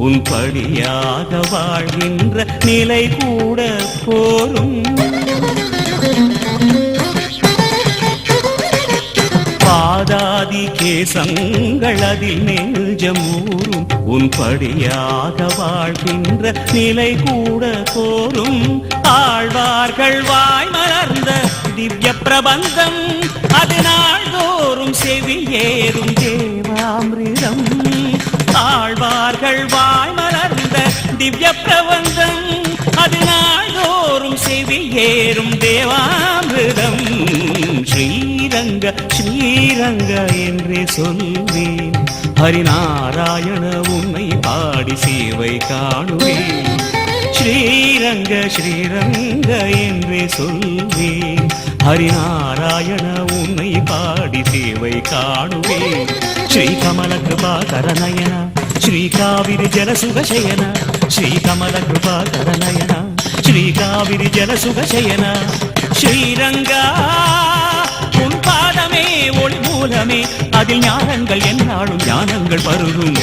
உன் படியாக வாழ்கின்ற நிலை கூட போரும். பாதாதி கேசங்கள் அதில் நெஞ்சமூரும் உன் படியாக வாழ்கின்ற நிலை கூட போரும். ஆழ்வார்கள் வாய் மலர்ந்த திவ்ய பிரபந்தம் அது நாள்தோறும் செவியேறும் தேவாமிர்தம். ஆழ்வார்கள் வாய் மலர்ந்த திவ்ய பிரபந்தம் அது நாள்தோறும் செவியேறும் தேவாமிர்தம். ஸ்ரீரங்க ஸ்ரீரங்க என்றே சொல்வேன், ஹரிநாராயண உன்னை பாடி சேவை காணுவேன். ஸ்ரீரங்க ஸ்ரீரங்க என்றே சொல்வேன், ஹரிநாராயண உன்னை பாடி சேவை காணுவேன். ஸ்ரீ கமல கிருபாகர நயன ஸ்ரீ காவிரி ஜல சுகசயன, ஸ்ரீ கமல கிருபாகர நயன ஸ்ரீ காவிரி ஜல சுகசயன. ஸ்ரீரங்கா உன் பாதமே ஒளி மூலமே, அதில் ஞானங்கள் என்னாலும் ஞானங்கள் பருகும்.